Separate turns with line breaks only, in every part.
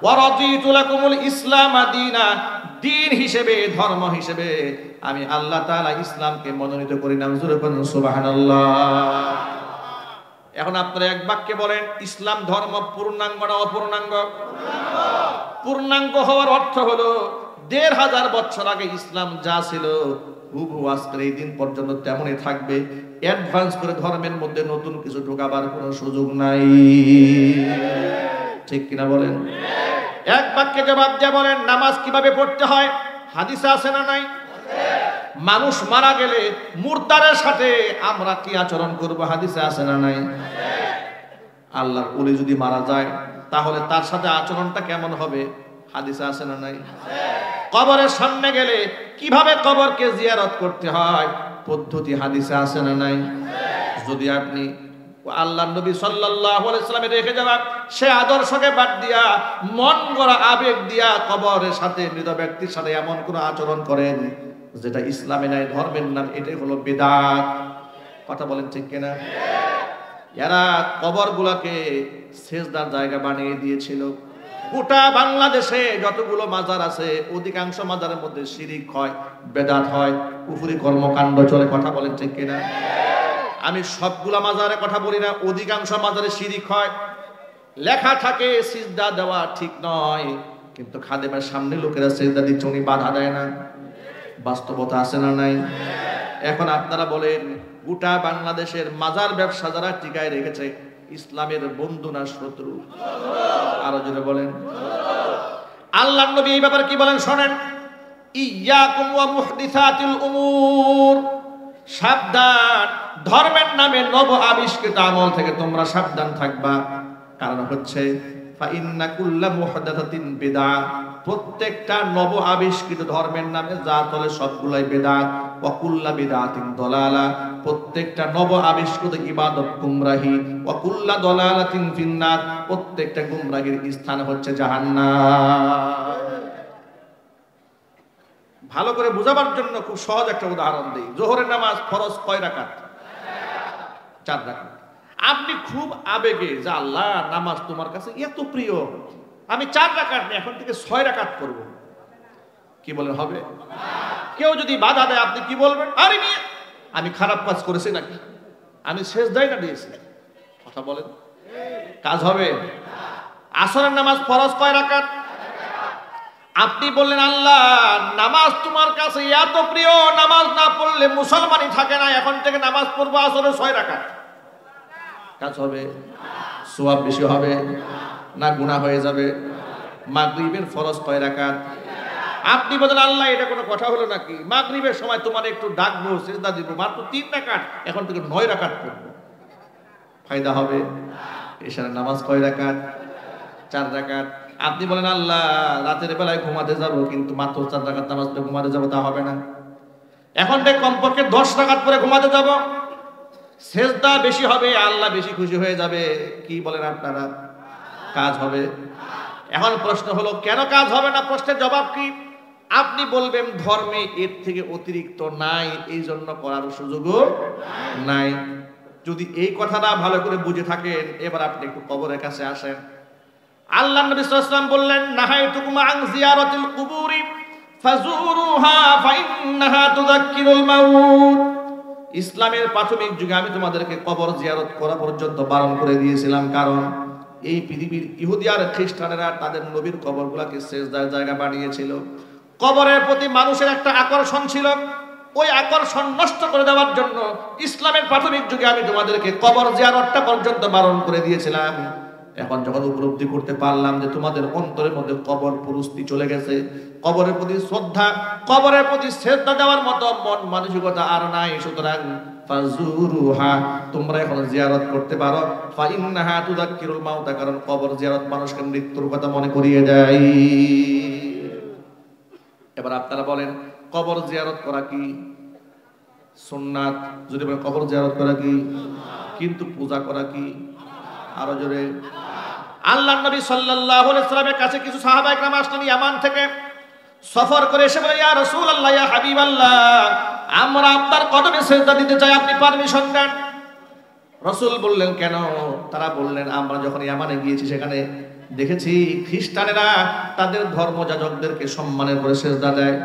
ওয়া রাদিতু লাকুমুল ইসলাম দীনা, দিন হিসেবে, ধর্ম হিসেবে আমি আল্লাহ তাআলা ইসলামকে মনোনীত করি। নাম জোরে বলুন সুবহানাল্লাহ। এখন আপনারা এক বাক্যে বলেন, ইসলাম ধর্ম পূর্ণাঙ্গ না অপূর্ণাঙ্গ? পূর্ণাঙ্গ হওয়ার অর্থ হলো ১৫০০ বছর আগে ইসলাম যা ছিল হুবহু আজকের এই দিন পর্যন্ত তেমনই থাকবে। অ্যাডভান্স করে ধর্মের মধ্যে নতুন কিছু ঢোকাবার কোনো সুযোগ নাই। ঠিক কিনা বলেন? এক বাক্যে জবাব দিয়ে বলেন, নামাজ কিভাবে পড়তে হয় হাদিসে আছে না নাই? মানুষ মারা গেলে মুর্দারের সাথে আমরা কি আচরণ করব হাদিসে আছে না নাই? আল্লাহর ওলি যদি মারা যায় তাহলে তার সাথে আচরণটা কেমন হবে হাদিসে আছে না নাই? কবরের সামনে গেলে কিভাবে কবরকে জিয়ারত করতে হয় পদ্ধতি হাদিসে আছে না নাই? যদি আপনি আল্লাহর নবী সাল্লাল্লাহু আলাইহি ওয়াসাল্লামে রেখে যাওয়া সে আদর্শকে বাদ দিয়া মন গড়া আবেগ দিয়া কবরের সাথে মৃত ব্যক্তির সাথে এমন কোন আচরণ করেন যেটা ইসলামে নাই, ধর্মের নাম, এটাই হলো বিদআত। কথা বলেন ঠিক কিনা? এরা কবরগুলোকে সেজদার জায়গা বানিয়ে দিয়েছিল। গোটা বাংলাদেশে যতগুলো মাজার আছে অধিকাংশ মাজারের মধ্যে শিরিক হয়, বেদাত হয়, কুফরি কর্মকাণ্ড চলে। কথা বলেন ঠিক কিনা? আমি সবগুলা মাজারে কথা বলি না, অধিকাংশ মাজারে শিরিক হয়। লেখা থাকে সিজদা দেওয়া ঠিক নয়, কিন্তু খাদেমের সামনে লোকেরা সিজদা দিচ্ছে, উনি বাধা দেয় না। বাস্তবতা আছে না নাই? এখন আপনারা বলেন, গোটা বাংলাদেশের মাজার ব্যবসা যারা টিকায় রেখেছে ইসলামের বন্ধু না শত্রু? আরো জোরে বলেন। আল্লাহর নবী এই ব্যাপারে কি বলেন শোনেন, ইয়াকুম ওয়া মুহদিসাতিল উমুর, সাবধান, ধর্মের নামে নব আবিষ্কৃত আমল থেকে তোমরা সাবধান থাকবা। কারণ হচ্ছে ফা ইন্না কুল্লা মুহদাসাতিন বিদআহ, প্রত্যেকটা নব আবিষ্কৃত ধর্মের নামে যা চলে সবগুলাই বিদআত। ওয়া কুল্লা বিদআতিন দালালা, প্রত্যেকটা নব আবিষ্কৃত ইবাদত গুমরাহি। ওয়া কুল্লা দালালাতিন ফিন্নার, প্রত্যেকটা গুমরাহির স্থান হচ্ছে জাহান্নাম। ভালো করে বোঝাবার জন্য খুব সহজ একটা উদাহরণ দিই। যোহরের নামাজ ফরজ কয় রাকাত? 4 রাকাত। আপনি খুব আবেগে যে আল্লাহ নামাজ তোমার কাছে এত প্রিয়, আমি 4 রাকাত নেই, এখন থেকে 6 রাকাত করব, কি বলেন হবে? কেউ যদি বাধা দেয় আপনি কি বলবেন? আরে মিয়া আমি খারাপ কাজ করেছি নাকি, আমি সেজদাই না দিয়েছি? কথা বলেন, কাজ হবে? আসরের নামাজ ফরজ কয় রাকাত? আপনি বললেন আল্লাহ নামাজ তোমার কাছে এত প্রিয়, নামাজ না পড়লে মুসলমানই থাকে না, এখন থেকে নামাজ পড়বো আসরে 6 রাকাত। কাজ হবে? সওয়াব বেশি হবে না গুনাহ হয়ে যাবে? মাগরিবের ফরজ কয় রাকাত? আপনি বলেন আল্লাহ এটা কোনো কথা হলো নাকি, মাগরিবের সময় তোমার একটু ডাকবো, সিজদা দিব, মাত্র 3 রাকাত, এখন থেকে 9 রাকাত পড়বো, ফায়দা হবে? এশারের নামাজ কয় রাকাত? 4 রাকাত। আপনি বলেন আল্লাহ রাতের বেলায় ঘুমাতে যাব, কিন্তু মাত্র 4 রাকাত নামাজ পড়ে ঘুমাতে যাব, তা হবে না, এখন থেকে কমপক্ষে 10 রাকাত পরে ঘুমাতে যাব, সেজদা বেশি হবে, আল্লাহ বেশি খুশি হয়ে যাবে, কি বলেন আপনারা? কাজ হবে? এখন প্রশ্ন হলো কেন কাজ হবে না? প্রশ্নের জবাব কি? আপনি বলবেন ধর্মে এর থেকে অতিরিক্ত নাই, এই জন্য করার সুযোগও নাই। যদি এই কথাটা ভালো করে বুঝে থাকেন, এবার আপনি একটু কবরের কাছে আসেন। আল্লাহ নবী সাল্লাল্লাহু আলাইহি ওয়াসাল্লাম বললেন নাহাইতুকুম আন জিয়ারাতিল কুবুরি ফাজুরুহা ফাইন্নাহা তুযাক্কিরুল মাউত। ইসলামের প্রাথমিক যুগে আমি তোমাদেরকে কবর জিয়ারত করা পর্যন্ত বারণ করে দিয়েছিলাম, কারণ এই পৃথিবীর ইহুদি আর খ্রিস্টানেরা তাদের নবীর কবরগুলোকে সেজদার জায়গা বানিয়েছিল। কবরের প্রতি মানুষের একটা আকর্ষণ ছিল, ওই আকর্ষণ নষ্ট করে দেওয়ার জন্য ইসলামের প্রাথমিক যুগে আমি তোমাদেরকে কবর জিয়ারতটা পর্যন্ত বারণ করে দিয়েছিলাম। এখন যখন উপলব্ধি করতে পারলাম যে তোমাদের অন্তরের মধ্যে কবর পুরুস্তি চলে গেছে, কবরের প্রতি শ্রদ্ধা, কবরের প্রতি শ্রদ্ধা দেওয়ার মতো মন মানসিকতা আর নাই, সুতরাং ফাজুরুহা, তোমরা এখন জিয়ারত করতে পারো। ফাইন্নাহা তুযাক্কিরুল মাউতা, কারণ কবর জিয়ারত মানুষকে মৃত্যুর কথা মনে করিয়ে দেয়। এবার আপনারা বলেন কবর জিয়ারত করা কি সুন্নাত? যদি বলেন কবর জিয়ারত করা কি, কিন্তু পূজা করা কি? আরো জোরে। আল্লাহর নবী সাল্লাল্লাহু আলাইহি ওয়াসাল্লামের কাছে কিছু সাহাবা একরাম আসলেন ইয়ামান থেকে সফর করে, এসে বলে ইয়া রাসূলুল্লাহ, ইয়া হাবিবাল্লাহ, আমরা আপনার কদমে সিজদা দিতে চাই, আপনি পারমিশন দেন। রাসূল বললেন কেন? তারা বললেন আমরা যখন ইয়ামানে গিয়েছি সেখানে দেখেছি খ্রিস্টানেরা তাদের ধর্মযাজকদেরকে সম্মানের করে সেজদা দেয়,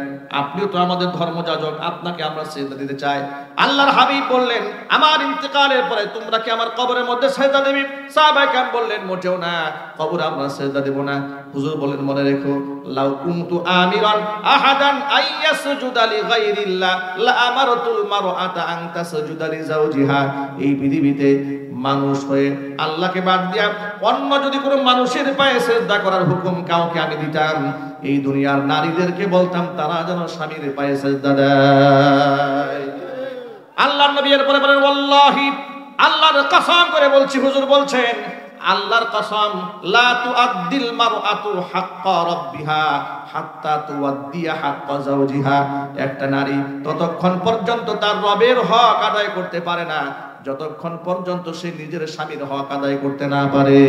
আপনিও তো আমাদের ধর্মযাজক, আপনাকে আমরা সেজদা দিতে চাই। আল্লাহর হাবিব বললেন, আমার ইন্তেকালের পরে তোমরা কি আমার কবরের মধ্যে সেজদা দেবে? সাহাবায়ে কেরাম বললেন, মোটেও না, কবরে আমরা সেজদা দেব না। হুজুর বলেন, মনে রেখো, লাউ কুনতু আমিরান আহাদান আইয়াসজুদা লিগাইরিল্লাহ লা আমারতুল মারআতা আন তাসজুদা লিজাওজিহা। এই পৃথিবীতে মানুষ হয়ে আল্লাহকে বাদ দিয়া অন্য যদি কোনো মানুষের পায়ে সেজদা করার হুকুম কাউকে আমি দিতাম, এই দুনিয়ার নারীদেরকে বলতাম তারা যেন স্বামীর পায়ে সেজদা দেয়। আল্লাহর নবী এরপরে বলেন, ওয়াল্লাহি, আল্লাহর কসম করে বলছি, হুজুর বলছেন, আল্লাহর কসম, লা তুআদ্দিল মারআতু হাক্কা রাব্বিহা হাত্তা তুআদ্দিয়া হাক্কা যাওজিহা। একটা নারী ততক্ষণ পর্যন্ত তার রবের হক আদায় করতে পারে না যতক্ষণ পর্যন্ত সে নিজের স্বামীর হক আদায় করতে না পারে।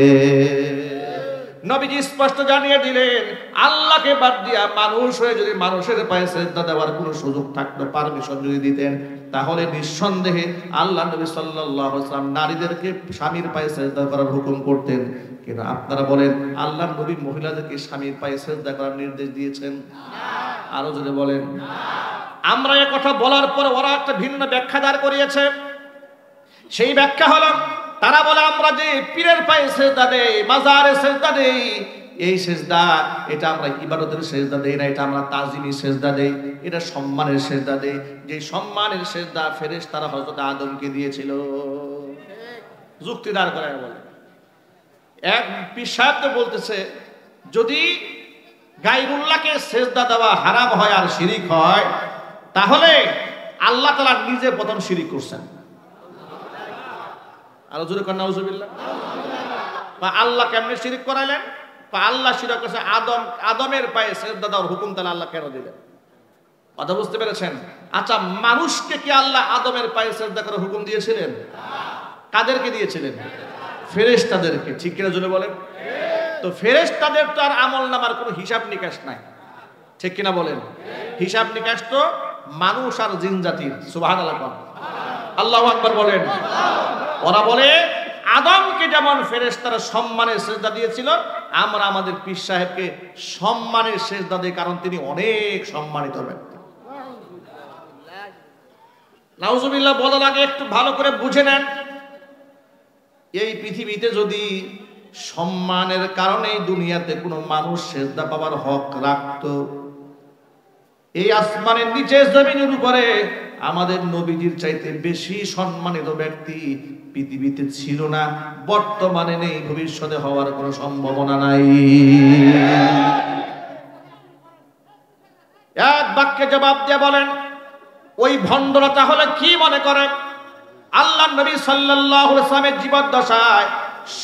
নবীজি স্পষ্ট জানিয়ে দিলেন, আল্লাহকে বাদ দিয়া মানুষ হয়ে যদি মানুষের পায়ে সেজদা দেওয়ার কোনো সুযোগ থাকতো, পারমিশন যদি দিতেন, তাহলে নিঃসন্দেহে আল্লাহ নবী সাল্লাল্লাহু আলাইহি ওয়াসাল্লাম নারীদেরকে স্বামীর পায়ে সেজদা করার হুকুম করতেন। কিন্তু আপনারা বলেন, আল্লাহ নবী মহিলাদেরকে স্বামীর পায়ে সেজদা করার নির্দেশ দিয়েছেন? আরো যদি বলেন। আমরা এই কথা বলার পর ওরা একটা ভিন্ন ব্যাখ্যা দাঁড় করিয়েছে। সেই ব্যাখ্যা হলো, তারা বলে আমরা যে পীরের পায়ে সেজদা দেই, মাজারে সেজদা দেই, এই সেজদা এটা আমরা ইবাদতের সেজদা দেই না, এটা আমরা তাজিমি সেজদা দেই, এটা সম্মানের সেজদা দেই। যে সম্মানের সেজদা ফেরেশতারা হযরত আদমকে দিয়েছিল। যুক্তি দাঁড় করায় বলে, এক পীর সাহেব তো বলতেছে, যদি গায়রুল্লাহকে সেজদা দেওয়া হারাম হয় আর শিরিক হয়, তাহলে আল্লাহ তাআলা নিজে প্রথম শিরিক করছেন। আরো জোরে কর নাউজুবিল্লাহ। বা আল্লাহ কেমনে শিরিক করাইলেন? বা আল্লাহ শিরিক করেছে আদমের পায়ে সেজদা দেওয়ার হুকুম তাহলে আল্লাহ কেন দিলেন? কথা বুঝতে পেরেছেন? আচ্ছা, মানুষকে কি আল্লাহ আদমের পায়ে সেজদা করার হুকুম দিয়েছিলেন? কাদেরকে দিয়েছিলেন? ফেরেশতাদেরকে। ঠিক কিনা জোরে বলেন? তো ফেরেশতাদের তো আর আমলনামার কোনো হিসাব নিকাশ নাই, ঠিক কিনা বলেন? হিসাব নিকাশ তো মানুষ আর জিন জাতির। সুবহানাল্লাহ, আল্লাহু আকবার বলেন। ওরা বলে, আদমকে যেমন ফেরেশতারা সম্মানের সেজদা দিয়েছিল, আমরা আমাদের পীর সাহেবকে সম্মানের সেজদা দিই, কারণ তিনি অনেক সম্মানিত ব্যক্তি। নাউজুবিল্লাহ বলার আগে একটু ভালো করে বুঝে নেন, এই পৃথিবীতে যদি সম্মানের কারণে দুনিয়াতে কোনো মানুষ সেজদা পাওয়ার হক রাখত, এই আসমানের নিচে জমিনের উপরে আমাদের নবীজির চাইতে বেশি সম্মানিত ব্যক্তি পৃথিবীতে ছিল না, বর্তমানে নেই, ভবিষ্যতে হওয়ার কোনো সম্ভাবনা নাই। এক বাক্যে জবাব দিয়ে বলেন, ওই ভণ্ডরা তাহলে কি মনে করে? আল্লাহ নবী সাল্লাল্লাহু আলাইহি ওয়াসাল্লামের জীবদ্দশায়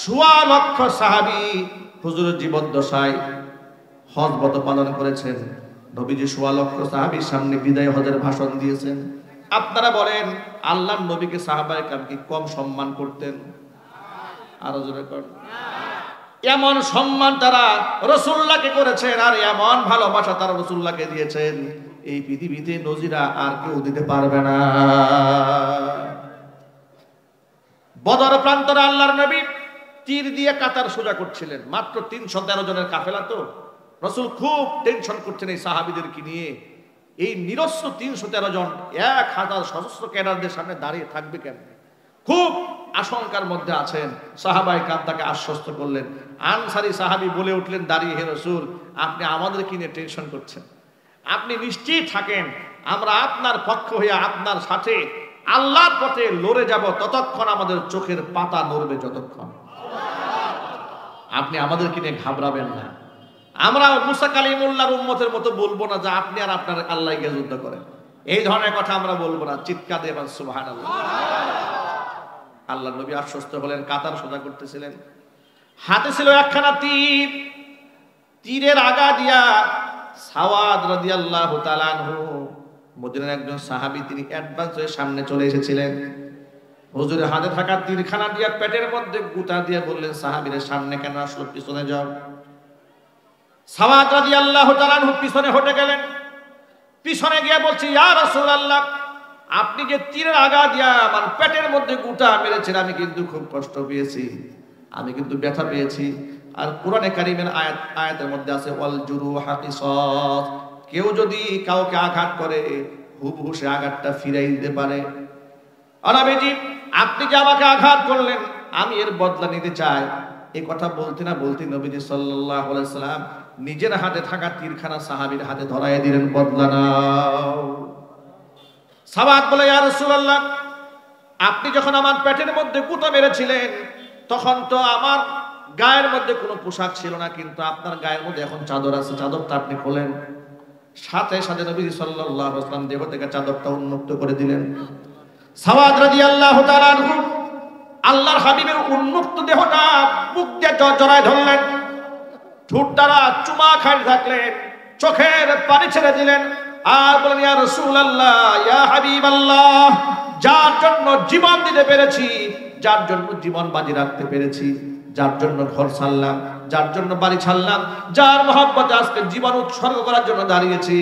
১৬ লক্ষ সাহাবী হুজুরের জীবদ্দশায় হজ ব্রত পালন করেছেন। নবীজি ১৬ লক্ষ সাহাবীর সামনে বিদায় হজের ভাষণ দিয়েছেন। আপনারা বলেন, আল্লাহর নবীকে সাহাবায়ে কেরাম কি কম সম্মান করতেন? আরো জোরে কর। এমন সম্মান তারা রাসূলুল্লাহকে করেছেন, আর এমন ভালোবাসা তারা রাসূলুল্লাহকে দিয়েছেন, এই পৃথিবীতে নজিরা আর কেউ দিতে পারবে না। বদর প্রান্তরে আল্লাহর নবী তীর দিয়ে কাতার সোজা করছিলেন। মাত্র ৩১৩ জনের কাফেলা, তো রাসূল খুব টেনশন করছেন এই সাহাবীদেরকে নিয়ে। এই নিরস্ত্র ৩১৩ জন ১০০০ সশস্ত্র ক্যাডারদের সামনে দাঁড়িয়ে থাকবে কেন? খুব আশঙ্কার মধ্যে আছেন। সাহাবায়ে কেরাম তাকে আশ্বস্ত করলেন। আনসারী সাহাবী বলে উঠলেন দাঁড়িয়ে, হে রাসূল, আপনি আমাদেরকে নিয়ে টেনশন করছেন, আপনি নিশ্চিত থাকেন, আমরা আপনার পক্ষ হয়ে আপনার সাথে আল্লাহর পথে লড়ে যাব, ততক্ষণ আমাদের চোখের পাতা নড়বে যতক্ষণ। আপনি আমাদেরকে নিয়ে ঘাবড়াবেন না। আমরা মুসা কালিমুল্লাহর উম্মতের মতো বলবো না যে আপনি আর আপনার আল্লাহ গিয়ে যুদ্ধ করেন, এই ধরনের কথা আমরা বলবো না। চিৎকার দিয়ে বলেন সুবহানাল্লাহ। আল্লাহর নবী আশ্বস্ত হলেন, কাতার সোজা করতেছিলেন। হাতে ছিল একখানা তীর, তীরের আগা দিয়া সাওয়াদ রাদিয়াল্লাহু তাআলা আনহু, মদিনার একজন সাহাবী, তিনি অ্যাডভান্স হয়ে সামনে চলে এসেছিলেন। হুজুরের হাতে থাকা তীরখানা দিয়া পেটের মধ্যে গুতা দিয়ে বললেন, সাহাবীদের সামনে কেন আসলো, পিছনে যাও। সাওয়াদ রাদিয়াল্লাহু তাআলা আনহু পিছনে হটে গেলেন। পিছনে গিয়ে বলছে, ইয়া রাসূলুল্লাহ, আপনি যে তীরের আগা দিয়া আমার পেটের মধ্যে গুতা মেরেছেন, আমি কিন্তু খুব কষ্ট পেয়েছি, আমি কিন্তু ব্যথা পেয়েছি। আর কোরআনে কারীমের আয়াতের মধ্যে আছে ওয়াল জুরুহা কিসাস, কেউ যদি কাউকে আঘাত করে হুবহু সে আঘাতটা ফিরাই দিতে পারে। আর নবীজি আপনি যে আমাকে আঘাত করলেন আমি এর বদলা নিতে চাই, এই কথা বলতে না বলতে নবীজি সাল্লাল্লাহু আলাইহি সাল্লাম নিজের হাতে থাকা তীরখানা সাহাবীর হাতে ধরায় দিলেন, বদলা নাও। সাওয়াদ বলে, ইয়া রাসূলুল্লাহ, আপনি যখন আমার পেটের মধ্যে গুঁতো মেরেছিলেন তখন তো আমার গায়ের মধ্যে কোনো পোশাক ছিল না, কিন্তু আপনার গায়ের মধ্যে এখন চাদর আছে, চাদরটা আপনি খোলেন। সাথে সাথে নবী সাল্লাল্লাহু আলাইহি ওয়াসাল্লাম দেহ থেকে চাদরটা উন্মুক্ত করে দিলেন। সাওয়াদ রাদিয়াল্লাহু তাআলা আনহু আল্লাহর হাবিবের উন্মুক্ত দেহটা বুক দিয়ে জড়ায় ধরলেন, ঠোঁট দ্বারা চুমা খাইতে থাকলেন, চোখের পানি ছেড়ে দিলেন আর বলেন, ইয়া রাসূলুল্লাহ, ইয়া হাবিবাল্লাহ, যার জন্য জীবন দিতে পেরেছি, যার জন্য জীবন বাজি রাখতে পেরেছি, যার জন্য ঘর ছাড়লাম, যার জন্য বাড়ি ছাড়লাম, যার মহব্বতে আজকে জীবন উৎসর্গ করার জন্য দাঁড়িয়েছি,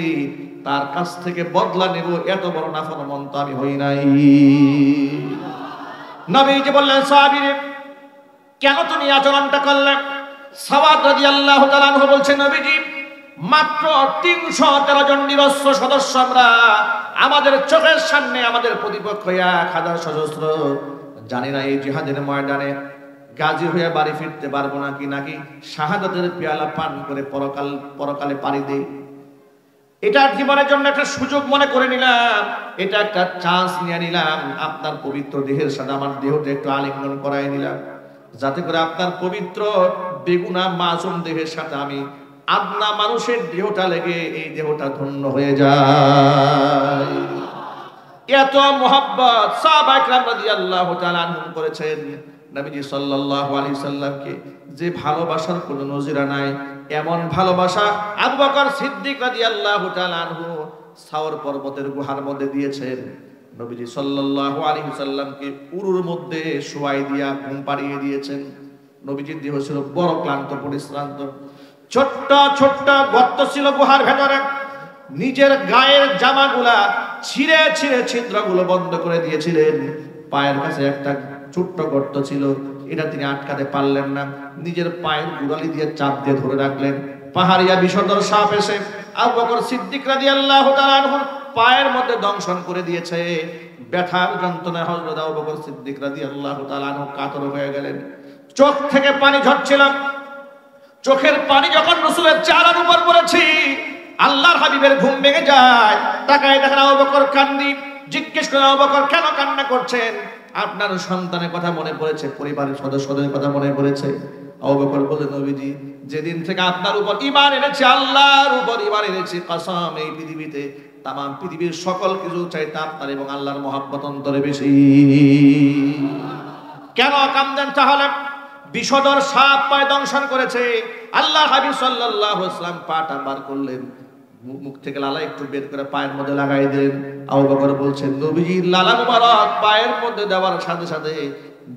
তার কাছ থেকে বদলা নেব, এত বড় নাফরমান তো আমি হই নাই। নবীজি বললেন, সাহাবীরে কেন তুমি আচরণটা করলে? সাওয়াদ রাদিয়াল্লাহু তাআলা আনহু বলছেন, নবীজি মাত্র ৩১৩ জন নিরস্ত্র সদস্য আমরা, আমাদের চোখের সামনে আমাদের প্রতিপক্ষ ১০০০ সশস্ত্র, জানি না এই জিহাদের ময়দানে গাজী হয়ে বাড়ি ফিরতে পারবো নাকি, নাকি শাহাদাতের পেয়ালা পান করে পরকালে পাড়ি দেই। এটা জীবনের জন্য একটা সুযোগ মনে করে নিলাম, এটা একটা চান্স নিয়ে নিলাম, আপনার পবিত্র দেহের সাথে আমার দেহটা একটু আলিঙ্গন করাই নিলাম, যাতে করে আপনার পবিত্র বেগুনা মাসুম দেহের সাথে আমি আদনা মানুষের দেহটা লেগে এই দেহটা ধন্য হয়ে যায়। এত মুহাব্বত সাহাবায়ে কেরাম রাদিয়াল্লাহু তাআলা আনহুম করেছেন নবীজি সাল্লাল্লাহু আলাইহি সাল্লামকে, যে ভালোবাসার কোনো নজিরা নাই। এমন ভালোবাসা আবু বকর সিদ্দিক রাদিয়াল্লাহু তাআলা আনহু সাওর পর্বতের গুহার মধ্যে দিয়েছেন। নবীজি সাল্লাল্লাহু আলাইহি সাল্লামকে উরুর মধ্যে শোয়াই দিয়া ঘুম পাড়িয়ে দিয়েছেন। নবীজির দেহ ছিল বড় ক্লান্ত পরিশ্রান্ত, ছোট্ট ছোট্ট গর্ত ছিল গুহার ভেতরে, নিজের গায়ের জামাগুলা ছিঁড়ে ছিঁড়ে ছিদ্রগুলো বন্ধ করে দিয়েছিলেন। পায়ের কাছে একটা ছোট্ট গর্ত ছিল, এটা তিনি আটকাতে পারলেন না, নিজের পায়ের গোড়ালি দিয়ে চাপ দিয়ে ধরে রাখলেন। পাহাড়িয়া বিষধর সাপ এসে আবু বকর সিদ্দিক রাদিয়াল্লাহু তাআলা আনহুর পায়ের মধ্যে দংশন করে দিয়েছে। ব্যথার যন্ত্রণায় হযরত আবু বকর সিদ্দিক রাদিয়াল্লাহু তাআলা আনহু কাতর হয়ে গেলেন, চোখ থেকে পানি ঝরছিল। চোখের পানি যখন রাসূলের চেহারার উপর পড়েছে, আল্লাহর হাবিবের ঘুম ভেঙে যায়। তাকায় দেখেন আবু বকর কান্দি। জিজ্ঞেস করেন, আবু বকর কেন কান্না করছেন? আপনার সন্তানের কথা মনে পড়েছে, পরিবারের সদস্যদের কথা মনে পড়েছে। আবু বকর বলেন, নবীজি যেদিন থেকে আপনার উপর ঈমান এনেছি, আল্লাহর উপর ঈমান এনেছি, কসম এই পৃথিবীতে তামাম পৃথিবীর সকল কিছু চাইতে আপনার এবং আল্লাহর মহব্বত অন্তরে বেশি। কেন কান্দেন তাহলে? বিষধর সাপ পায়ে দংশন করেছে। আল্লাহ হাবিব সাল্লাল্লাহু আলাইহি ওয়াসাল্লাম পাটা বার করলেন, মুখ থেকে লালা একটু বের করে পায়ের মধ্যে লাগাই দিলেন। আবু বকর বলছেন, নবীজির লালা মুবারক পায়ের মধ্যে দেওয়ার সাথে সাথে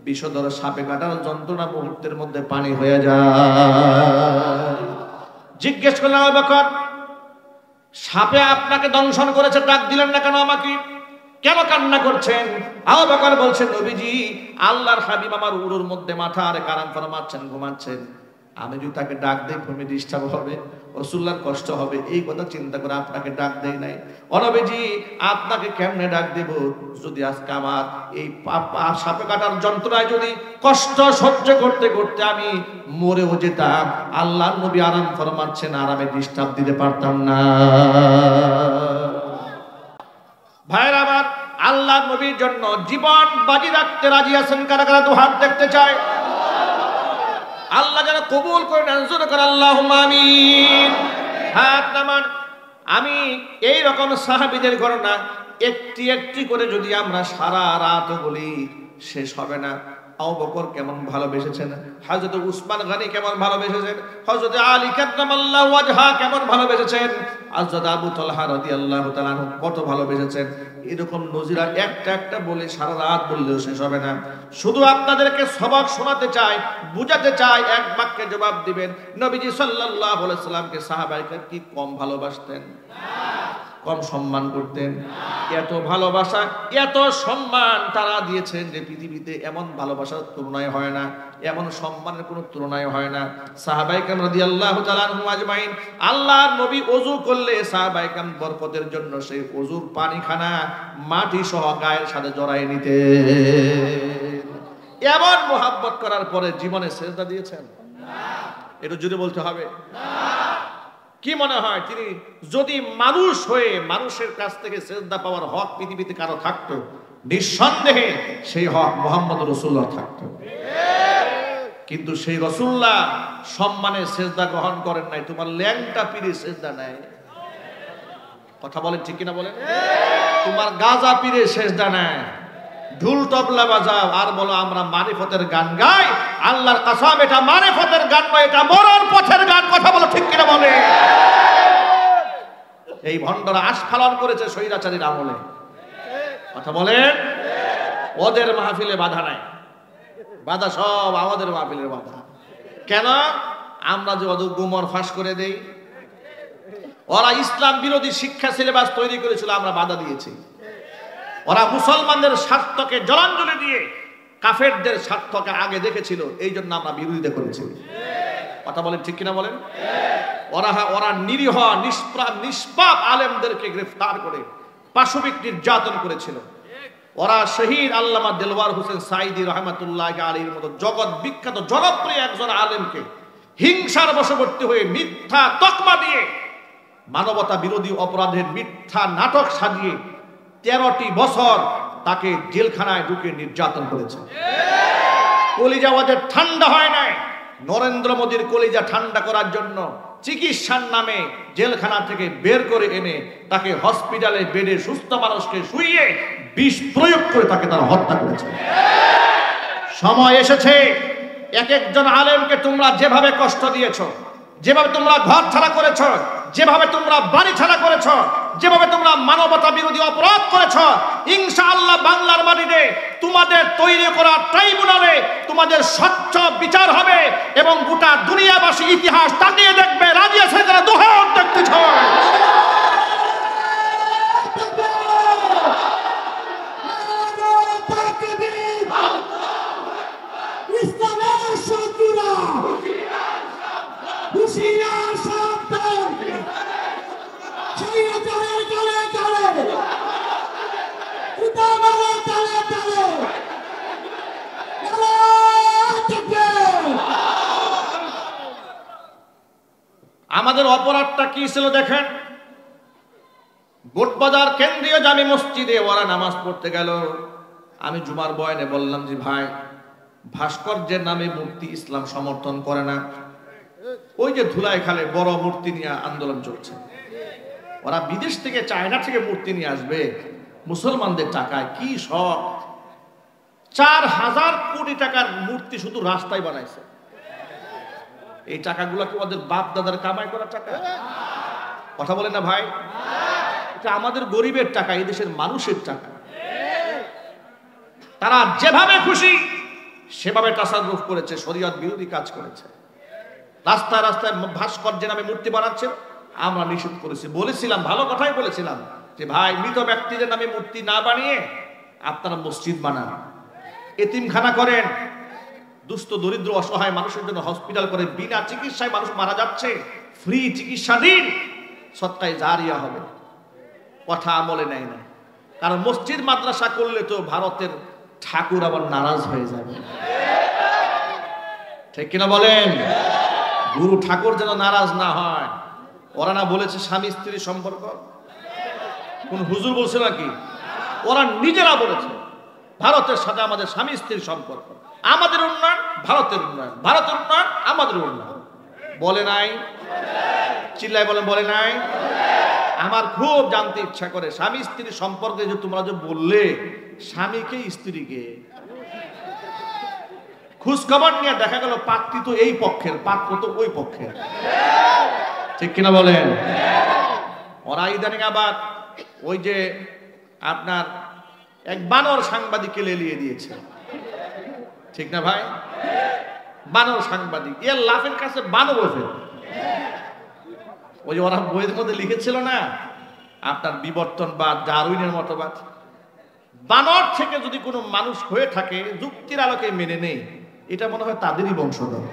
বিষধর সাপে কাটার যন্ত্রণা মুহূর্তের মধ্যে পানি হয়ে যায়। জিজ্ঞেস করলেন, আবু বকর সাপে আপনাকে দংশন করেছে, ডাক দিলেন না কেন আমাকে? কেন কান্না করছেন? আবু বকর বলছেন, নবীজি আল্লাহর হাবিব আমার উরুর মধ্যে মাথা আর আরাম ফরমাচ্ছেন, ঘুমাচ্ছেন, আমি যদি তাকে ডাক দেই ঘুমে ডিস্টার্ব হবে, রাসূলুল্লাহর কষ্ট হবে, এই কথা চিন্তা করে আপনাকে ডাক দেই নাই। ও নবীজি আপনাকে কেমনে ডাক দেব যদি আজকে আমার এই সাপে কাটার যন্ত্রণায় যদি কষ্ট সহ্য করতে করতে আমি মরেও যেতাম, আল্লাহর নবী আরাম ফরমাচ্ছেন, আরামে ডিস্টার্ব দিতে পারতাম না। ভাইরা আমার, আল্লাহর নবীর জন্য জীবন বাজি রাখতে রাজি আছেন কারা কারা? দু হাত দেখতে চাই। আল্লাহ যেন কবুল করে নেন, জোরে করে আল্লাহুম্মা আমিন। হাত নামান। আমি এই রকম সাহাবীদের ঘটনা একটি একটি করে যদি আমরা সারা রাত বলি শেষ হবে না। আবু বকর কেমন ভালোবেসেছেন, হযরত উসমান গনি কেমন ভালোবেসেছেন, হযরত আলী কাররামাল্লাহু ওয়াজহা কেমন ভালোবেসেছেন, হযরত আবু তালহা রাদিয়াল্লাহু তাআলা আনহু কত ভালোবেসেছেন। এরকম নজিরা একটা একটা বলে সারা রাত বললেও শেষ হবে না। শুধু আপনাদেরকে সবক শোনাতে চাই, বুঝাতে চাই, এক বাক্যে জবাব দিবেন, নবীজি সাল্লাল্লাহু আলাইহি সাল্লামকে সাহাবায়ে কি কম ভালোবাসতেন? কম সম্মান করতেন? এত ভালোবাসা, এত সম্মান তারা দিয়েছেন যে পৃথিবীতে এমন ভালোবাসার তুলনায় হয় না, এমন সম্মানের কোনো তুলনায় হয় না। সাহাবায়ে কেরাম রাদিয়াল্লাহু তাআলা আনহুম আজমাইন, আল্লাহর নবী ওযু করলে সাহাবায়ে কেরাম বরকতের জন্য সেই ওযুর পানিখানা মাটি সহ গায়ের সাথে জড়ায় নিতেন। এমন মোহাব্বত করার পরে জীবনে সেজদা দিয়েছেন? এটা যদি বলতে হবে কি মনে হয়, তিনি যদি মানুষ হয়ে মানুষের কাছ থেকে সেজদা পাওয়ার হক পৃথিবীতে কারো থাকতো, নিঃসন্দেহে সেই হক মুহাম্মদ রাসূলুল্লাহ থাকতো। কিন্তু সেই রাসূলুল্লাহ সম্মানে সেজদা গ্রহণ করেন নাই, তোমার ল্যাংটা পীরে সেজদা নেয়। কথা বলেন ঠিক কিনা বলেন? তোমার গাজা পীরে সেজদা নেয়, ঢুল তবলা বাজাও আর বলো আমরা মারিফতের গান গাই। আল্লাহর কসম, এটা মারিফতের গান নয়, এটা মরণ পথের গান। কথা বলো ঠিক কিনা বলে? এই ভণ্ডরা আস্ফালন করেছে স্বৈরাচারীর আমলে। কথা বলেন? ওদের মাহফিলে বাধা নাই, বাধা সব আমাদের মাহফিলের বাধা। কেন? আমরা যে ওদের গুমর ফাঁস করে দেই। ওরা ইসলাম বিরোধী শিক্ষা সিলেবাস তৈরি করেছিল, আমরা বাধা দিয়েছি। ওরা মুসলমানদের স্বার্থকে জলাঞ্জলি দিয়ে কাফেরদের স্বার্থকে আগে দেখেছিল, এই জন্য আমরা বিরোধিতা করেছি। কথা বলেন ঠিক কিনা বলেন? ওরা নিরীহ নিষ্পাপ আলেমদেরকে গ্রেফতার করে পাশবিক নির্যাতন করেছিল। ওরা শহীদ আল্লামা দেলওয়ার হোসেন সাইদি রহমাতুল্লাহ আলাইহির মতো জগৎ বিখ্যাত জনপ্রিয় একজন আলেমকে হিংসার বশবর্তী হয়ে মিথ্যা তকমা দিয়ে মানবতা বিরোধী অপরাধের মিথ্যা নাটক সাজিয়ে 13টি বছর তাকে জেলখানায় ঢুকে নির্যাতন করেছে। কলিজা ওদের ঠান্ডা হয় নাই। নরেন্দ্র মোদীর কলিজা ঠান্ডা করার জন্য চিকিৎসার নামে জেলখানা থেকে বের করে এনে তাকে হসপিটালে বেডে সুস্থ মানুষকে শুইয়ে বিষ প্রয়োগ করে তাকে তারা হত্যা করেছে। সময় এসেছে, এক একজন আলেমকে তোমরা যেভাবে কষ্ট দিয়েছো, যেভাবে তোমরা ঘর ছাড়া করেছো, যেভাবে তোমরা বাড়ি ছাড়া করেছো, যেভাবে তোমরা মানবতা বিরোধী অপরাধ করেছো, ইনশাআল্লাহ বাংলার মাটিতে তোমাদের তৈরি করা ট্রাইব্যুনালে তোমাদের স্বচ্ছ বিচার হবে এবং গোটা দুনিয়াবাসী ইতিহাস তাকিয়ে দেখবে। রাজি আছে যারা? দোহার দেখতে চায়। আমাদের অপরাধটা কি ছিল দেখেন। বোটবাজার কেন্দ্রীয় জামি মসজিদে ওরা নামাজ পড়তে গেল। আমি জুমার বয়ানে বললাম যে ভাই, ভাস্কর্যের নামে মূর্তি ইসলাম সমর্থন করে না। ওই যে ধুলাই খালে বড় মূর্তি নিয়ে আন্দোলন চলছে, ওরা বিদেশ থেকে চায়না থেকে মূর্তি নিয়ে আসবে মুসলমানদের টাকায়। কি শখ! 4000 কোটি টাকার মূর্তি শুধু রাস্তায় বানাইছে। এই টাকাগুলো কি ওদের বাপ দাদার কামাই করা টাকা? কথা বলে না ভাই? এটা আমাদের গরিবের টাকা, এই দেশের মানুষের টাকা। তারা যেভাবে খুশি সেভাবে তাসাররুফ করেছে, শরীয়ত বিরোধী কাজ করেছে। রাস্তায় রাস্তায় ভাস্কর্যের নামে মূর্তি বানাচ্ছে, আমরা নিষেধ করেছি। বলেছিলাম, ভালো কথাই বলেছিলাম যে ভাই, মৃত ব্যক্তিদের নামে মূর্তি না বানিয়ে আপনারা মসজিদ বানান, এতিমখানা করেন, দুস্থ দরিদ্র অসহায় মানুষের জন্য হসপিটাল করে, বিনা চিকিৎসায় মানুষ মারা যাচ্ছে, ফ্রি চিকিৎসা দিন, সৎকায় জারিয়া হবে। কথা আমলে নেয় না, কারণ মসজিদ মাদ্রাসা করলে তো ভারতের ঠাকুর আবার নারাজ হয়ে যাবে। ঠিক কিনা বলেন? গুরু ঠাকুর যেন নারাজ না হয়। ওরা না বলেছে স্বামী স্ত্রীর সম্পর্ক? কোন হুজুর বলছে নাকি? ওরা নিজেরা বলেছে ভারতের সাথে আমাদের স্বামী স্ত্রীর সম্পর্ক। আমাদের উন্নয়ন ভারতের উন্নয়ন, ভারতের উন্নয়ন আমাদের উন্নয়ন। বলে নাই? চিল্লায় বলেন, বলে নাই? আমার খুব জানতে ইচ্ছা করে স্বামী স্ত্রীর সম্পর্কে যে তোমরা যে বললে, স্বামীকে স্ত্রীকে খোঁজ খবর নিয়ে দেখা গেল পাত্রী তো এই পক্ষের, পাত্র তো ওই পক্ষের। ঠিক কিনা বলেন? ওরা ইদানিং আবার ওই যে আপনার এক বানর সাংবাদিককে লেলিয়ে দিয়েছে। ঠিক না ভাই? বানর সাংবাদিক, এর লাফের কাছে বানর ওঠে। ওই যে ওরা বইয়ের মধ্যে লিখেছিল না, আপনার বিবর্তনবাদ, ডারউইনের মতবাদ। বানর থেকে যদি কোনো মানুষ হয়ে থাকে যুক্তির আলোকে মেনে নেই, এটা মনে হয় তাদেরই বংশধর।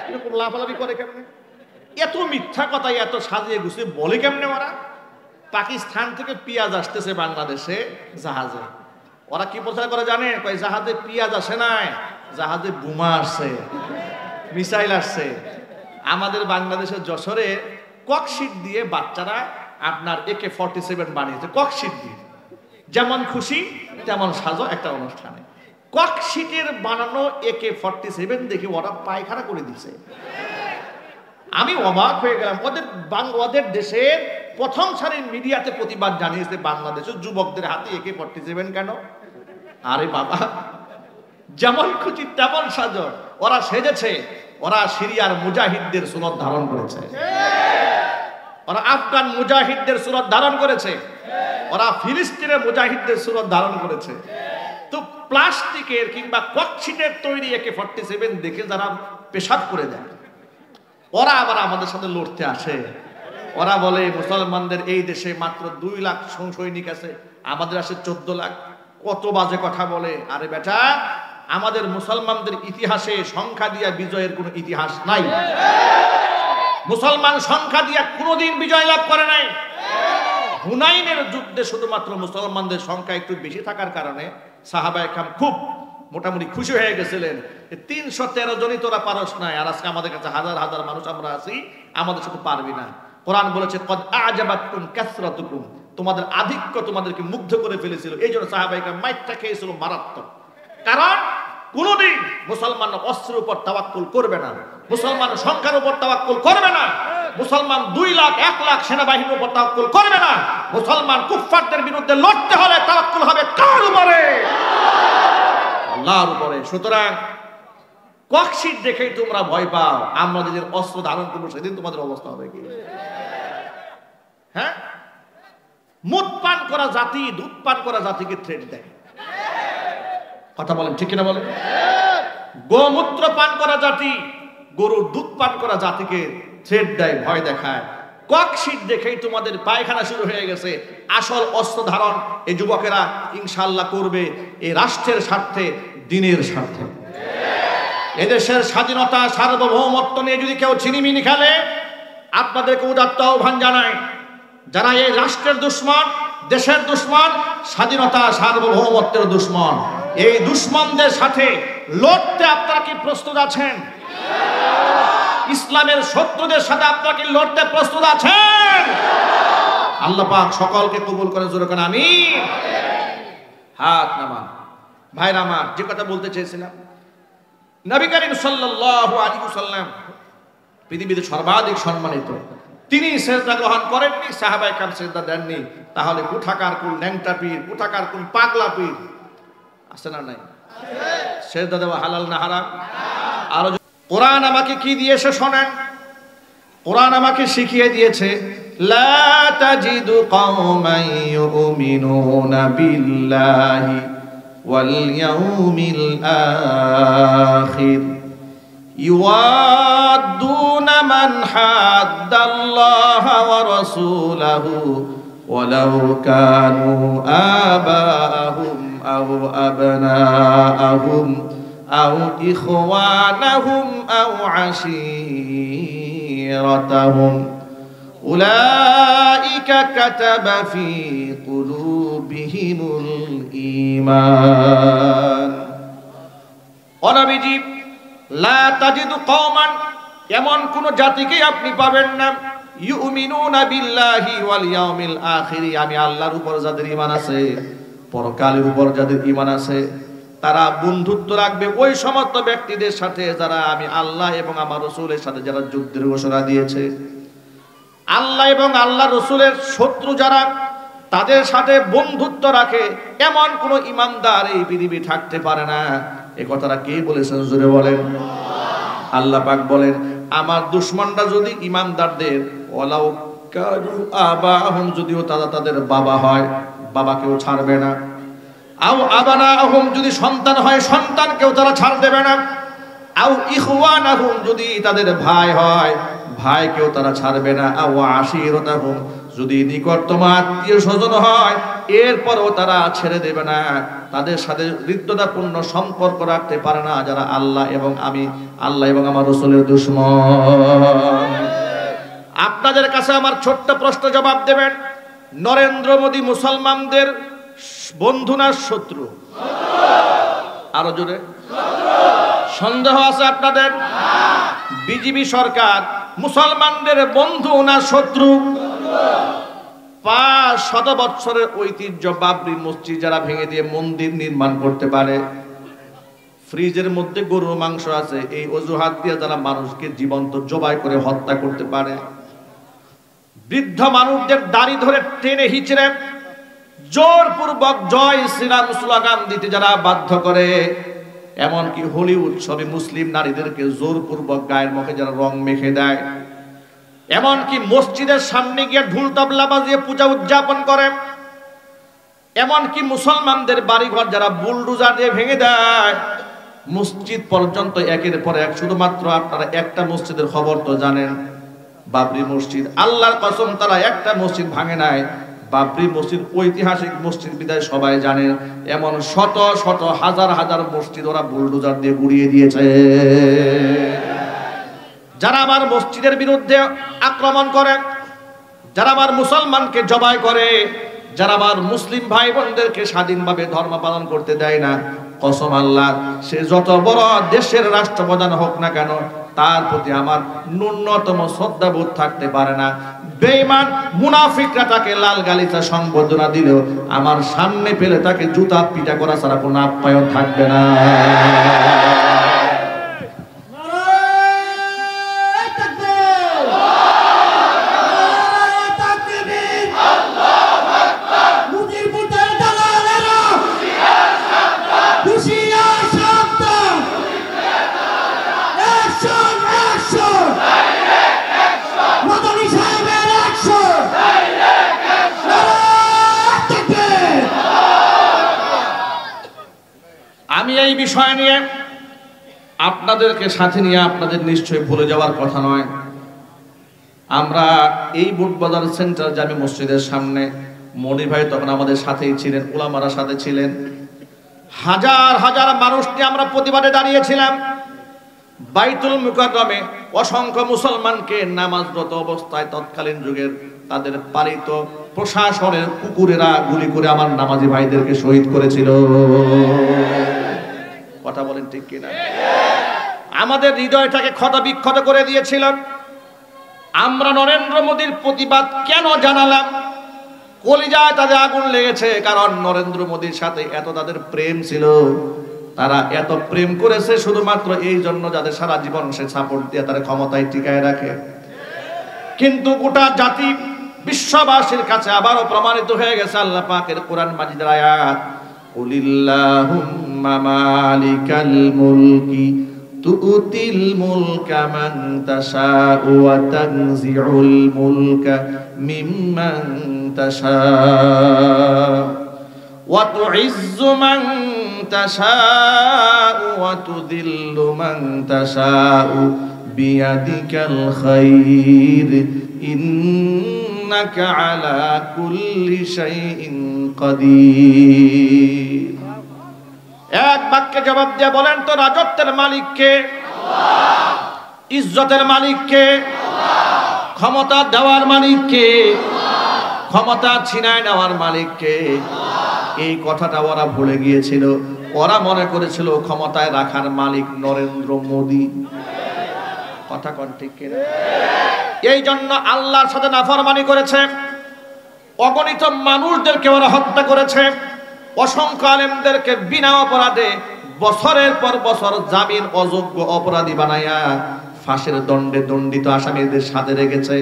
এরকম লাফালাফি করে কেমনে? এত মিথ্যা কথা এত সাজিয়ে গুছিয়ে বলে কেমনে ওরা? পাকিস্তান থেকে পেঁয়াজ আসতেছে বাংলাদেশে জাহাজে, ওরা কি প্রচার করে জানে? জাহাজে পেঁয়াজ আসে নাই, জাহাজে বোমা আসছে, মিসাইল আসছে। আমাদের বাংলাদেশের যশোরে ককশিট দিয়ে বাচ্চারা আপনার AK-47 বানিয়েছে, ককশিট দিয়ে। যেমন খুশি তেমন সাজো একটা অনুষ্ঠানে। ককশিটের বানানো AK-47 দেখে ওরা পায়খানা করে দিচ্ছে। আমি অবাক হয়ে গেলাম। ওদের দেশের প্রথম সারির মিডিয়াতে প্রতিবাদ জানিয়েছে বাংলাদেশের যুবকদের হাতে AK-47 কেন? আরে বাবা, যেমন খুশি তেমন সাজো। ওরা সেজেছে, ওরা সিরিয়ার মুজাহিদদের সুরত ধারণ করেছে, ওরা আফগান মুজাহিদদের সুরত ধারণ করেছে, ওরা ফিলিস্তিনের মুজাহিদদের সুরত ধারণ করেছে। তো প্লাস্টিকের কিংবা ককশিটের তৈরি AK-47 দেখে যারা পেশাব করে দেয়, ওরা আবার আমাদের সাথে লড়তে আসে। ওরা বলে মুসলমানদের এই দেশে মাত্র 2 লাখ সৈনিক আছে, আমাদের আসে 14 লাখ। কত বাজে কথা বলে। আরে বেটা, আমাদের মুসলমানদের ইতিহাসে সংখ্যা দিয়া বিজয়ের কোনো ইতিহাস নাই। মুসলমান সংখ্যা দিয়া কোনোদিন বিজয় লাভ করে নাই। হুনাইনের যুদ্ধে শুধুমাত্র মুসলমানদের সংখ্যা একটু বেশি থাকার কারণে সাহাবায়ে কেরাম খুব মোটামুটি খুশি হয়ে গেছিলেন। 313 জনই তোরা পারস নাই, আর আজকে আমাদের কাছে হাজার হাজার মানুষ আমরা আছি, আমাদের সাথে পারবি না। কোরআন বলেছে কদ আজাবাতকুম কাসরাতুকুম, তোমাদের আধিক্য তোমাদেরকে মুগ্ধ করে ফেলেছিল। এই জন্য সাহাবায়ে কেরাম মাইরটা খেয়েছিল মারাত্মক। কারণ কোনদিন মুসলমান অস্ত্রের উপর তাওয়াক্কুল করবে না, মুসলমান সংখ্যার উপর তাওয়াক্কুল করবে না, মুসলমান 2 লাখ 1 লাখ সেনাবাহিনীর উপর তাওয়াক্কুল করবে না। মুসলমান কুফফারদের বিরুদ্ধে লড়তে হলে তাওয়াক্কুল হবে কার উপরে? আল্লাহর উপরে। সুতরাং ককশিট দেখেই তোমরা ভয় পাও, আমরা যেদিন অস্ত্র ধারণ করবো সেদিন তোমাদের অবস্থা হবে কি? হ্যাঁ, মদ পান করা জাতি দুধ পান করা জাতিকে থ্রেট দেয়। কথা বলেন ঠিক কিনা বলেন? গোমূত্র পান করা জাতি গরুর দুধ পান করা জাতিকে থ্রেট দেয়, ভয় দেখায়। ককশিট দেখেই তোমাদের পায়খানা শুরু হয়ে গেছে। আসল অস্ত্র ধারণ এই যুবকেরা ইনশাআল্লাহ করবে এই রাষ্ট্রের স্বার্থে, দ্বীনের স্বার্থে। এদেশের স্বাধীনতা সার্বভৌমত্ব নিয়ে যদি কেউ ছিনিমিনি খেলে, আপনাদেরকে উদাত্ত আহ্বান জানাই, যারা এই রাষ্ট্রের দুশ্মন, দেশের দুশ্মন, স্বাধীনতা সার্বভৌমত্বের দুশ্মন, এই দুশ্মনদের সাথে লড়তে আপনারা কি প্রস্তুত আছেন? ইসলামের শত্রুদের সাথে আপনারা কি লড়তে প্রস্তুত আছেন? আল্লাহ পাক সকলকে কবুল করে, জোরে করে আমিন। হাত নামান। ভাইরা আমার, যে কথা বলতে চেয়েছিলাম, নবী করিম সাল্লাল্লাহু আলাইহি ওয়াসাল্লাম পৃথিবীতে সর্বাধিক সম্মানিত। তিনি সেজদা গ্রহণ করেননি, সাহাবায়ে কেরাম সেজদা দেননি। তাহলে কোথাকার কোন ন্যাংটা পীর, কোথাকার কোন পাগলা পীর আছে না নাই? সেজদা দেওয়া হালাল না হারাম? আর কোরআন আমাকে কি দিয়েছে শোনেন। কোরআন আমাকে শিখিয়ে দিয়েছে, লা তাজিদু কওমান ইউমিনুনা বিল্লাহি ওয়াল ইয়াউমিল আখির ইউআদ্দুনা মান হাদ্দাল্লাহা ওয়া রাসূলাহু ওয়ালাউ কানু আবাহুম আও আবনাআহুম আও ইখওয়ানাহুম আও আশীরাতাহুম উলাইকা কাতাবা ফি কুলুবিহিমুল ঈমান। ও নবীজি, লা তাজিদু কওমান, এমন কোন জাতিকে আপনি পাবেন না, ইউমিনুনা বিল্লাহি ওয়াল ইয়াউমিল আখির, আমি আল্লাহর উপর যাদের ঈমান আছে, পরকালের উপর যাদের ঈমান আছে, তারা বন্ধুত্ব রাখবে ওই সমস্ত ব্যক্তিদের সাথে যারা আমি আল্লাহ এবং আমার রাসূলের সাথে যারা যুদ্ধের ঘোষণা দিয়েছে। আল্লাহ এবং আল্লাহ রাসূলের শত্রু যারা, তাদের সাথে বন্ধুত্ব রাখে, এমন কোন ঈমানদার এই পৃথিবী থাকতে পারে না। এই কথাটা কে বলেছেন জোরে বলেন? আল্লাহ পাক বলেন, আমার দুশমনরা যদি ঈমানদারদের ওয়ালাউ কানু আবাহুম, যদিও তারা তাদের বাবা হয়, বাবাকেও ছাড়বে না। আও আবানাহুম, যদি সন্তান হয়, সন্তানকেও তারা ছাড় দেবে না। আও ইখওয়ানাহুম, যদি তাদের ভাই হয়, ভাইকেও তারা ছাড়বে না। ওয়া আশিরাতাহুম, যদি নিকটতম আত্মীয় স্বজন হয় এরপরও তারা ছেড়ে দেবে না। তাদের সাথে হৃদ্যতাপূর্ণ সম্পর্ক রাখতে পারে না যারা আল্লাহ এবং আমার রাসূলের দুশমন। আপনাদের কাছে আমার ছোট্ট প্রশ্ন জবাব দেবেন, নরেন্দ্র মোদী মুসলমানদের বন্ধু না শত্রু? আরো জোরে। সন্দেহ আছে আপনাদের? বিজেপি সরকার মুসলমানদের বন্ধু না শত্রু? 500 বছরের ঐতিহ্য বাবরি মসজিদ যারা ভেঙে দিয়ে মন্দির নির্মাণ করতে পারে, ফ্রিজের মধ্যে গরুর মাংস আছে, এই অজুহাত দিয়ে যারা মানুষকে জীবন্ত জবাই করে হত্যা করতে পারে, বৃদ্ধ মানুষদের দাড়ি ধরে টেনে হিচড়ে জোরপূর্বক জয় শ্রীরাম স্লোগান দিতে যারা বাধ্য করে, এমনকি হোলি উৎসবে মুসলিম নারীদেরকে জোরপূর্বক গায়ের মুখে যারা রং মেখে দেয়, এমনকি মসজিদের সামনে গিয়ে ঢোল তবলা বাজিয়ে পূজা উদযাপন করে, এমনকি মুসলমানদের বাড়িঘর যারা বুলডোজার দিয়ে ভেঙে দেয়, মসজিদ পর্যন্ত একের পর এক। শুধুমাত্র আপনারা একটা মসজিদের খবর তো জানেন, বাবরি মসজিদ। আল্লাহর কসম, তারা একটা মসজিদ ভাঙে নাই। বাবরি মসজিদ ঐতিহাসিক মসজিদ বিদায় সবাই জানেন, এমন শত শত হাজার হাজার মসজিদ ওরা বুলডোজার দিয়ে গুড়িয়ে দিয়েছে। যারা আমার মসজিদের বিরুদ্ধে আক্রমণ করে, যারা আমার মুসলমানকে জবাই করে, যারা আমার মুসলিম ভাই বোনদেরকে স্বাধীনভাবে ধর্ম পালন করতে দেয় না, কসম আল্লাহ, সে যত বড় দেশের রাষ্ট্রপ্রধান হোক না কেন, তার প্রতি আমার ন্যূনতম শ্রদ্ধাবোধ থাকতে পারে না। বেঈমান মুনাফিকরা তাকে লাল গালিচা সম্বোধনা দিলেও আমার সামনে পেলে তাকে জুতা পিটা করা ছাড়া কোনো আপ্যায়ন থাকবে না। আমি এই বিষয় নিয়ে আপনাদেরকে সাথে নিয়ে আপনাদের নিশ্চয়ই ভুলে যাওয়ার কথা নয়। আমরা এই বুটবাজার সেন্টার জামে মসজিদের সামনে, মনি ভাই তখন আমাদের সাথেই ছিলেন, উলামারা সাথে ছিলেন, হাজার হাজার মানুষ নিয়ে আমরা প্রতিবাদে দাঁড়িয়েছিলাম। বাইতুল মুকাররমে অসংখ্য মুসলমানকে নামাজরত অবস্থায় তৎকালীন যুগের তাদের পালিত প্রশাসনের কুকুরেরা গুলি করে আমার নামাজি ভাইদেরকে শহীদ করেছিল। কথা বলেন ঠিক কিনা? আমাদের হৃদয়টাকে ক্ষত বিক্ষত করে দিয়েছিল। আমরা নরেন্দ্র মোদীর প্রতিবাদ কেন জানালাম? কলিজায় তাদের আগুন লেগেছে, কারণ নরেন্দ্র মোদীর সাথে এত তাদের প্রেম ছিল। তারা এত প্রেম করেছে শুধুমাত্র এই জন্য যাদের সারা জীবন সে সাপোর্ট দিয়ে তারা ক্ষমতায় টিকায় রাখে। কিন্তু গোটা জাতি বিশ্ববাসীর কাছে আবারও প্রমাণিত হয়ে গেছে আল্লাহ পাকের কোরআন মাজিদের আয়াত, কুলিল্লাহুম্মা মালিকাল মুলকি তুতিল মুলকা মান তাশাউ ওয়া তানজিউল মুলকা মিম্মান তাশাউ ওয়া তুইজ্জু মান তাশাউ ওয়া তুযিল্লু মান তাশাউ বিয়াদিকাল খায়র ইন্নাকা আলা কুল্লি শাইইন কাদির। এক বাক্যে জবাব দিয়ে বলেন তো, রাজত্বের মালিক কে? আল্লাহ। ইজ্জতের মালিক কে? আল্লাহ। ক্ষমতা দেওয়ার মালিক কে? আল্লাহ। ক্ষমতা ছিনায় নেওয়ার মালিক কে? আল্লাহ। এই কথাটা ওরা ভুলে গিয়েছিল। ওরা মনে করেছিল ক্ষমতায় রাখার মালিক নরেন্দ্র মোদী। কথা কোন ঠিক কিনা? এই জন্য আল্লাহর সাথে নাফরমানি করেছে, অগণিত মানুষদেরকে ওরা হত্যা করেছে, অসংখ্য আলেমদেরকে বিনা অপরাধে বছরের পর বছর জামিন অযোগ্য অপরাধী বানায়া ফাঁসির দণ্ডে দণ্ডিত আসামিদের সাথে রেখেছে।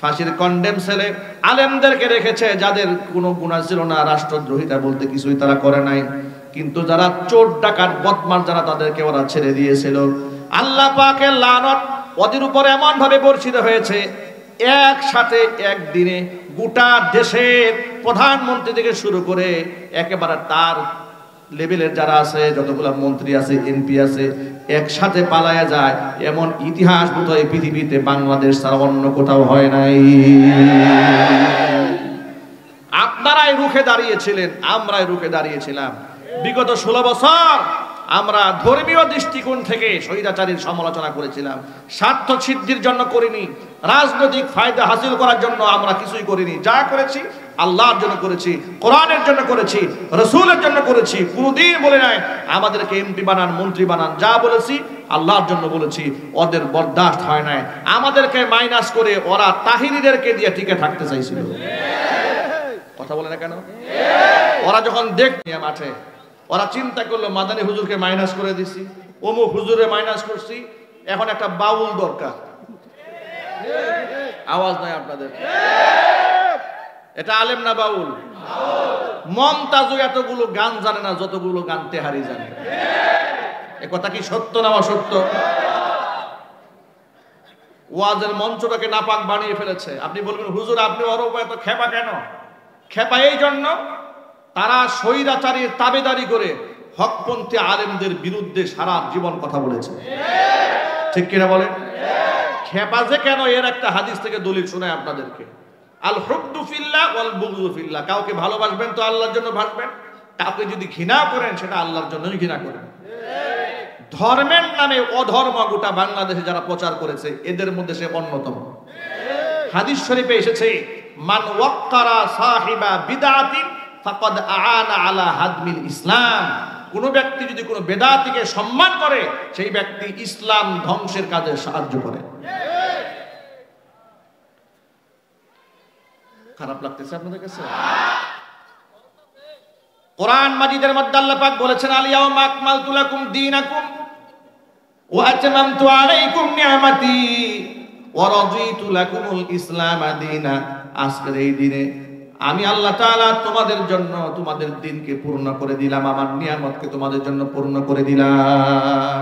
ফাঁসির কন্ডেম সেলে আলেমদেরকে রেখেছে যাদের কোনো গুনাহ ছিল না, রাষ্ট্রদ্রোহিতা বলতে কিছুই তারা করে নাই। কিন্তু যারা চোর ডাকাত বদমাশ যারা, তাদেরকে ওরা ছেড়ে দিয়েছিল। আল্লাহ পাকের লানত ওদের উপর এমন ভাবে বর্ষিত হয়েছে, একসাথে একদিনে গোটা দেশের প্রধানমন্ত্রী থেকে শুরু করে একেবারে তার লেভেলের যারা আছে, যতগুলো মন্ত্রী আছে, এমপি আছে, একসাথে পালায়া যায়, এমন ইতিহাস বোধহয় পৃথিবীতে বাংলাদেশ ছাড়া অন্য কোথাও হয় নাই। আপনারাই রুখে দাঁড়িয়েছিলেন, আমরাই রুখে দাঁড়িয়েছিলাম। বিগত 16 বছর আমরা ধর্মীয় দৃষ্টিকোণ থেকে স্বৈরাচারীর সমালোচনা করেছিলাম, স্বার্থ সিদ্ধির জন্য করিনি, রাজনৈতিক ফায়দা হাসিল করার জন্য আমরা কিছুই করিনি। যা করেছি আল্লাহর জন্য করেছি, কোরআনের জন্য করেছি, রাসূলের জন্য করেছি। কোনদিন বলে নাই আমাদেরকে এমপি বানান, মন্ত্রী বানান। যা বলেছি আল্লাহর জন্য বলেছি। ওদের বরদাস্ত হয় নাই, আমাদেরকে মাইনাস করে ওরা তাহিরিদেরকে দিয়ে টিকে থাকতে চাইছিল। কথা বলে না কেন? ওরা যখন দেখছে মাঠে, ওরা চিন্তা করলো মাদানী হুজুরকে মাইনাস করে দিছি, অমুক হুজুরে মাইনাস করছি, এখন একটা বাউল দরকার। আওয়াজ নাই আপনাদের? এটা আলেম না বাউল? মমতাজও এতগুলো গান জানে না যতগুলো গান তেহারি জানে। এ কথা কি সত্য না অসত্য? ওয়াজের মঞ্চটাকে নাপাক বানিয়ে ফেলেছে। আপনি বলবেন হুজুর আপনি ওর উপর এত খেপা কেন? খেপা এই জন্য, তারা স্বৈরাচারীর তাবেদারি করে হকপন্থী আলেমদের বিরুদ্ধে সারা জীবন কথা বলেছে। ঠিক কিনা বলেন? খেপা যে কেন, এর একটা হাদিস থেকে দলিল শোনায় আপনাদেরকে। আল হুব্বু ফিল্লাহ ওয়াল বুগযু ফিল্লাহ। কাউকে ভালোবাসবেন তো আল্লাহর জন্য ভাসবেন, কাউকে যদি ঘৃণা করেন সেটা আল্লাহর জন্যই ঘৃণা করেন। ধর্মের নামে অধর্ম গোটা বাংলাদেশে যারা প্রচার করেছে, এদের মধ্যে সে অন্যতম। হাদিস শরীফে এসেছে, মান ওয়াক্কারা সাহিবা বিদআতিন ফাকাদ আআনা আলা হাদমিল ইসলাম। কোন ব্যক্তি যদি কোনো বেদাতিকে সম্মান করে, সেই ব্যক্তি ইসলাম ধ্বংসের কাজে সাহায্য করে। খারাপ লাগতেছে আপনাদের কাছে? কোরআন মাজিদের মধ্যে আল্লাহ পাক বলেছেন, আল ইয়াউমা আকমালতু লাকুম দীনাকুম ওয়া আতমামতু আলাইকুম নি'মাতি ওয়া রাদিতু লাকুমুল ইসলাম দীনা। আজকের এই দিনে আমি আল্লাহ তাআলা তোমাদের জন্য তোমাদের দিনকে পূর্ণ করে দিলাম, আমার নিয়ামতকে তোমাদের জন্য পূর্ণ করে দিলাম।